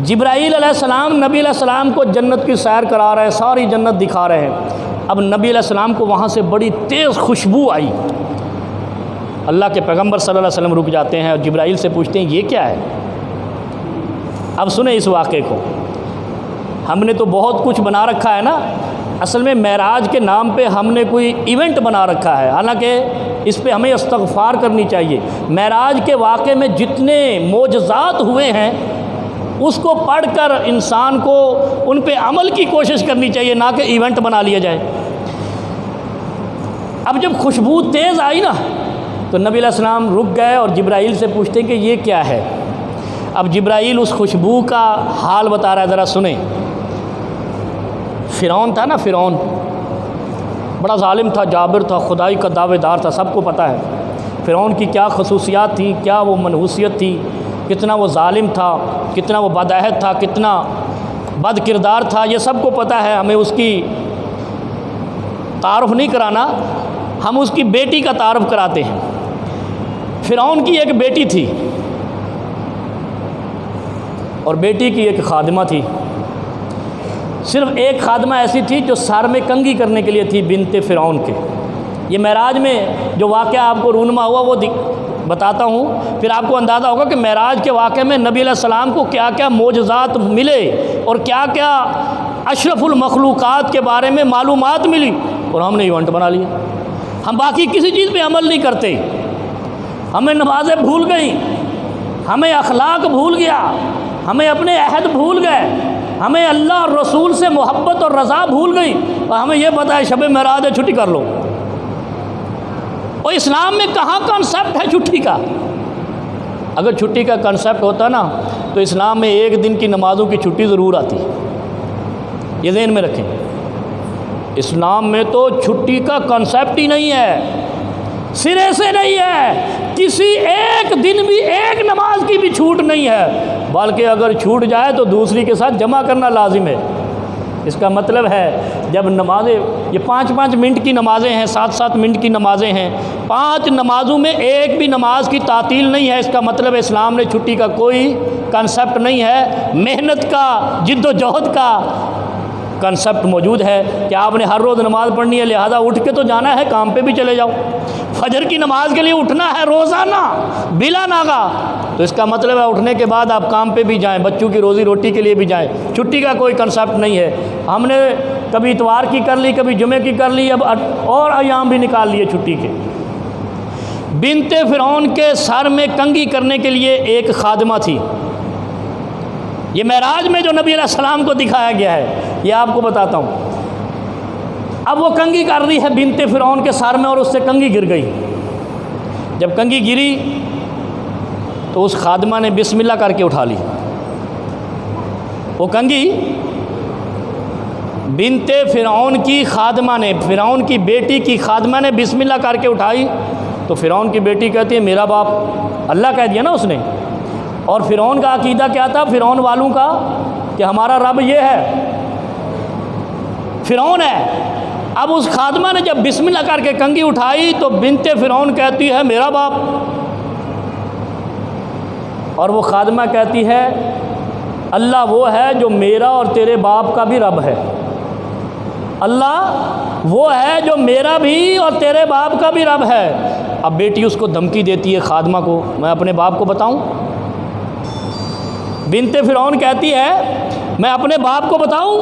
جبرائیل علیہ السلام نبی علیہ السلام کو جنت کی سیر کرا رہے ہیں، ساری جنت دکھا رہے ہیں۔ اب نبی علیہ السلام کو وہاں سے بڑی تیز خوشبو آئی۔ اللہ کے پیغمبر صلی اللہ علیہ وسلم رک جاتے ہیں اور جبرائیل سے پوچھتے ہیں یہ کیا ہے؟ اب سنیں اس واقعے کو۔ ہم نے تو بہت کچھ بنا رکھا ہے نا، اصل میں معراج کے نام پہ ہم نے کوئی ایونٹ بنا رکھا ہے، حالانکہ اس پہ ہمیں استغفار کرنی چاہیے۔ معراج کے واقعے میں جتنے معجزات ہوئے ہیں اس کو پڑھ کر انسان کو ان پہ عمل کی کوشش کرنی چاہیے، نہ کہ ایونٹ بنا لیا جائے۔ اب جب خوشبو تیز آئی نا تو نبی علیہ السلام رک گئے اور جبرائیل سے پوچھتے ہیں کہ یہ کیا ہے؟ اب جبرائیل اس خوشبو کا حال بتا رہا ہے، ذرا سنیں۔ فرعون تھا نا، فرعون بڑا ظالم تھا، جابر تھا، خدائی کا دعوے دار تھا، سب کو پتہ ہے فرعون کی کیا خصوصیات تھیں، کیا وہ منحوسیت تھی، کتنا وہ ظالم تھا، کتنا وہ بدعہد تھا، کتنا بد کردار تھا، یہ سب کو پتہ ہے۔ ہمیں اس کی تعارف نہیں کرانا، ہم اس کی بیٹی کا تعارف کراتے ہیں۔ فرعون کی ایک بیٹی تھی اور بیٹی کی ایک خادمہ تھی۔ صرف ایک خادمہ ایسی تھی جو سر میں کنگھی کرنے کے لیے تھی، بنت فرعون کے۔ یہ معراج میں جو واقعہ آپ کو رونما ہوا وہ بتاتا ہوں، پھر آپ کو اندازہ ہوگا کہ معراج کے واقعے میں نبی علیہ السلام کو کیا کیا معجزات ملے اور کیا کیا اشرف المخلوقات کے بارے میں معلومات ملی، اور ہم نے ایونٹ بنا لیا۔ ہم باقی کسی چیز پہ عمل نہیں کرتے، ہمیں نمازیں بھول گئیں، ہمیں اخلاق بھول گیا، ہمیں اپنے عہد بھول گئے، ہمیں اللہ اور رسول سے محبت اور رضا بھول گئی، اور ہمیں یہ پتہ ہے شب معراج ہے چھٹی کر لو۔ اور اسلام میں کہاں کنسیپٹ ہے چھٹی کا؟ اگر چھٹی کا کنسیپٹ ہوتا نا تو اسلام میں ایک دن کی نمازوں کی چھٹی ضرور آتی، یہ ذہن میں رکھیں۔ اسلام میں تو چھٹی کا کنسیپٹ ہی نہیں ہے، سرے سے نہیں ہے، کسی ایک دن بھی ایک نماز کی بھی چھوٹ نہیں ہے، بلکہ اگر چھوٹ جائے تو دوسری کے ساتھ جمع کرنا لازم ہے۔ اس کا مطلب ہے جب نمازیں یہ 5-5 منٹ کی نمازیں ہیں، 7-7 منٹ کی نمازیں ہیں، 5 نمازوں میں ایک بھی نماز کی تعطیل نہیں ہے، اس کا مطلب اسلام نے چھٹی کا کوئی کنسیپٹ نہیں ہے۔ محنت کا، جد و جہد کا کنسیپٹ موجود ہے کہ آپ نے ہر روز نماز پڑھنی ہے، لہذا اٹھ کے تو جانا ہے، کام پہ بھی چلے جاؤ۔ فجر کی نماز کے لیے اٹھنا ہے روزانہ بلا ناغہ، تو اس کا مطلب ہے اٹھنے کے بعد آپ کام پہ بھی جائیں، بچوں کی روزی روٹی کے لیے بھی جائیں۔ چھٹی کا کوئی کنسیپٹ نہیں ہے۔ ہم نے کبھی اتوار کی کر لی، کبھی جمعے کی کر لی، اب اور ایام بھی نکال لیے چھٹی کے۔ بنت فرعون کے سر میں کنگھی کرنے کے لیے ایک خادمہ تھی۔ یہ معراج میں جو نبی علیہ السلام کو دکھایا گیا ہے یہ آپ کو بتاتا ہوں۔ اب وہ کنگھی کر رہی ہے بنت فرعون کے سر میں اور اس سے کنگھی گر گئی۔ جب کنگھی گری تو اس خادمہ نے بسم اللہ کر کے اٹھا لی۔ وہ کنگھی بنت فرعون کی خادمہ نے، فرعون کی بیٹی کی خادمہ نے بسم اللہ کر کے اٹھائی تو فرعون کی بیٹی کہتی ہے میرا باپ، اللہ کہہ دیا نا اس نے۔ اور فرعون کا عقیدہ کیا تھا فرعون والوں کا؟ کہ ہمارا رب یہ ہے، فرعون ہے۔ اب اس خادمہ نے جب بسم اللہ کر کے کنگھی اٹھائی تو بنت فرعون کہتی ہے میرا باپ، اور وہ خادمہ کہتی ہے اللہ وہ ہے جو میرا اور تیرے باپ کا بھی رب ہے، اللہ وہ ہے جو میرا بھی اور تیرے باپ کا بھی رب ہے۔ اب بیٹی اس کو دھمکی دیتی ہے خادمہ کو، میں اپنے باپ کو بتاؤں؟ بنت فرعون کہتی ہے میں اپنے باپ کو بتاؤں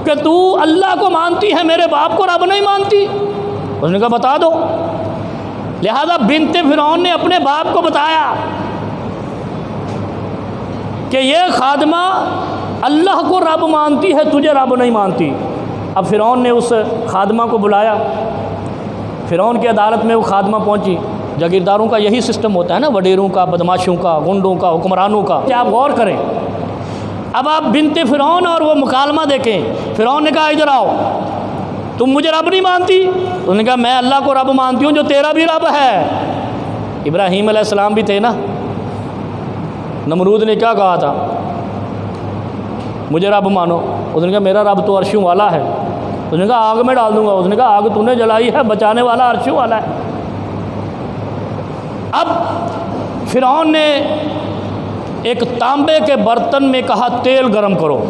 کہ تو اللہ کو مانتی ہے، میرے باپ کو رب نہیں مانتی؟ اس نے کہا بتا دو۔ لہذا بنت فرعون نے اپنے باپ کو بتایا کہ یہ خادمہ اللہ کو رب مانتی ہے، تجھے رب نہیں مانتی۔ اب فرعون نے اس خادمہ کو بلایا، فرعون کی عدالت میں وہ خادمہ پہنچی۔ جاگیرداروں کا یہی سسٹم ہوتا ہے نا، وڈیروں کا، بدماشوں کا، گنڈوں کا، حکمرانوں کا۔ آپ غور کریں، اب آپ بنت فرعون اور وہ مکالمہ دیکھیں۔ فرعون نے کہا ادھر آؤ، تم مجھے رب نہیں مانتی؟ انہوں نے کہا میں اللہ کو رب مانتی ہوں جو تیرا بھی رب ہے۔ ابراہیم علیہ السلام بھی تھے نا، نمرود نے کیا کہا تھا؟ مجھے رب مانو۔ اس نے کہا میرا رب تو عرشوں والا ہے۔ اس نے کہا آگ میں ڈال دوں گا۔ اس نے کہا آگ تو نے جلائی ہے، بچانے والا عرشوں والا ہے۔ اب فرعون نے ایک تانبے کے برتن میں کہا تیل گرم کرو،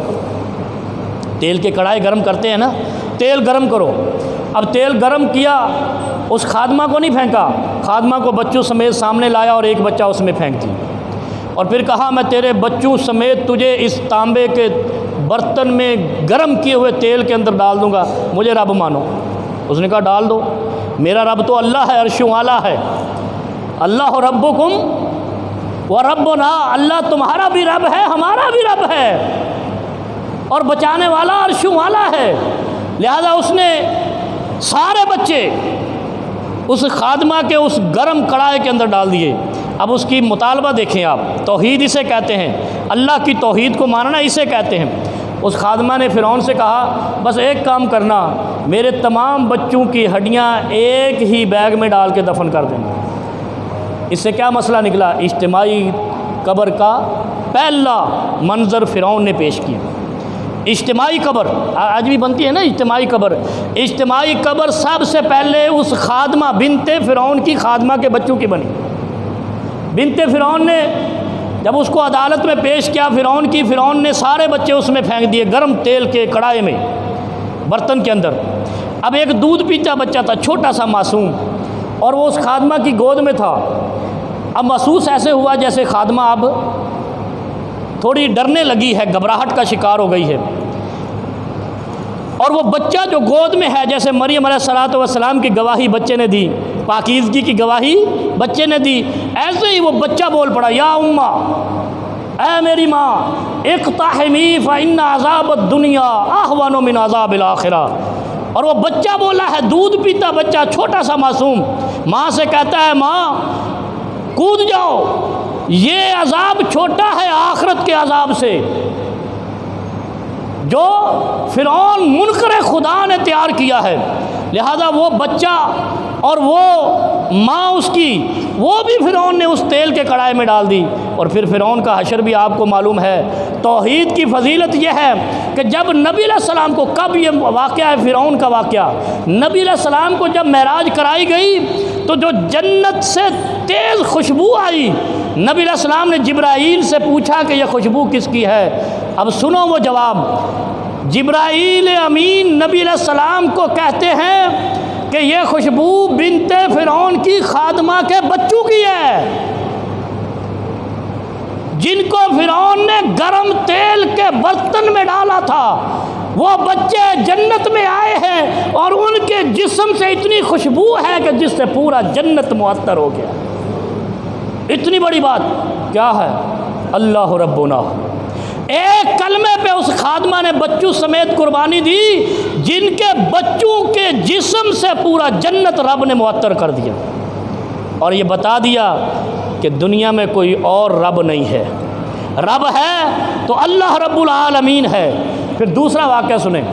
تیل کے کڑھائی گرم کرتے ہیں نا، تیل گرم کرو۔ اب تیل گرم کیا، اس خادمہ کو نہیں پھینکا، خادمہ کو بچوں سمیت سامنے لایا اور ایک بچہ اس میں پھینک دیا، اور پھر کہا میں تیرے بچوں سمیت تجھے اس تانبے کے برتن میں گرم کیے ہوئے تیل کے اندر ڈال دوں گا، مجھے رب مانو۔ اس نے کہا ڈال دو، میرا رب تو اللہ ہے، عرش والا ہے، اللہ ربکم و ربنا، اللہ تمہارا بھی رب ہے ہمارا بھی رب ہے، اور بچانے والا عرش والا ہے۔ لہذا اس نے سارے بچے اس خادمہ کے اس گرم کڑھائی کے اندر ڈال دیے۔ اب اس کی مطالبہ دیکھیں آپ، توحید اسے کہتے ہیں، اللہ کی توحید کو ماننا اسے کہتے ہیں۔ اس خادمہ نے فرعون سے کہا بس ایک کام کرنا، میرے تمام بچوں کی ہڈیاں ایک ہی بیگ میں ڈال کے دفن کر دینا۔ اس سے کیا مسئلہ نکلا؟ اجتماعی قبر کا پہلا منظر فرعون نے پیش کیا۔ اجتماعی قبر آج بھی بنتی ہے نا، اجتماعی قبر، اجتماعی قبر سب سے پہلے اس خادمہ بنت فرعون کی خادمہ کے بچوں کی بنی۔ بنت فرعون نے جب اس کو عدالت میں پیش کیا فرعون کی، فرعون نے سارے بچے اس میں پھینک دیے گرم تیل کے کڑھائی میں، برتن کے اندر۔ اب ایک دودھ پیتا بچہ تھا، چھوٹا سا معصوم، اور وہ اس خادمہ کی گود میں تھا۔ اب محسوس ایسے ہوا جیسے خادمہ اب تھوڑی ڈرنے لگی ہے، گھبراہٹ کا شکار ہو گئی ہے، اور وہ بچہ جو گود میں ہے، جیسے مریم علیہ السلام کی گواہی بچے نے دی، پاکیزگی کی گواہی بچے نے دی، ایسے ہی وہ بچہ بول پڑا یا اماں، اے میری ماں، اقتحمی فإن عذاب الدنیا اہون من عذاب الآخرہ۔ اور وہ بچہ بولا ہے، دودھ پیتا بچہ، چھوٹا سا معصوم، ماں سے کہتا ہے ماں کود جاؤ، یہ عذاب چھوٹا ہے آخرت کے عذاب سے جو فرعون منکر خدا نے تیار کیا ہے۔ لہذا وہ بچہ اور وہ ماں اس کی، وہ بھی فرعون نے اس تیل کے کڑھائی میں ڈال دی، اور پھر فرعون کا حشر بھی آپ کو معلوم ہے۔ توحید کی فضیلت یہ ہے کہ جب نبی علیہ السلام کو، کب یہ واقعہ ہے فرعون کا واقعہ، نبی علیہ السلام کو جب معراج کرائی گئی تو جو جنت سے تیز خوشبو آئی، نبی علیہ السلام نے جبرائیل سے پوچھا کہ یہ خوشبو کس کی ہے؟ اب سنو وہ جواب، جبرائیل امین نبی علیہ السلام کو کہتے ہیں کہ یہ خوشبو بنت فرعون کی خادمہ کے بچوں کی ہے، جن کو فرعون نے گرم تیل کے برتن میں ڈالا تھا۔ وہ بچے جنت میں آئے ہیں اور ان کے جسم سے اتنی خوشبو ہے کہ جس سے پورا جنت معطر ہو گیا۔ اتنی بڑی بات کیا ہے؟ اللہ ربنا، ایک کلمے پہ اس خادمہ نے بچوں سمیت قربانی دی، جن کے بچوں کے جسم سے پورا جنت رب نے معطر کر دیا، اور یہ بتا دیا کہ دنیا میں کوئی اور رب نہیں ہے، رب ہے تو اللہ رب العالمین ہے۔ پھر دوسرا واقعہ سنیں۔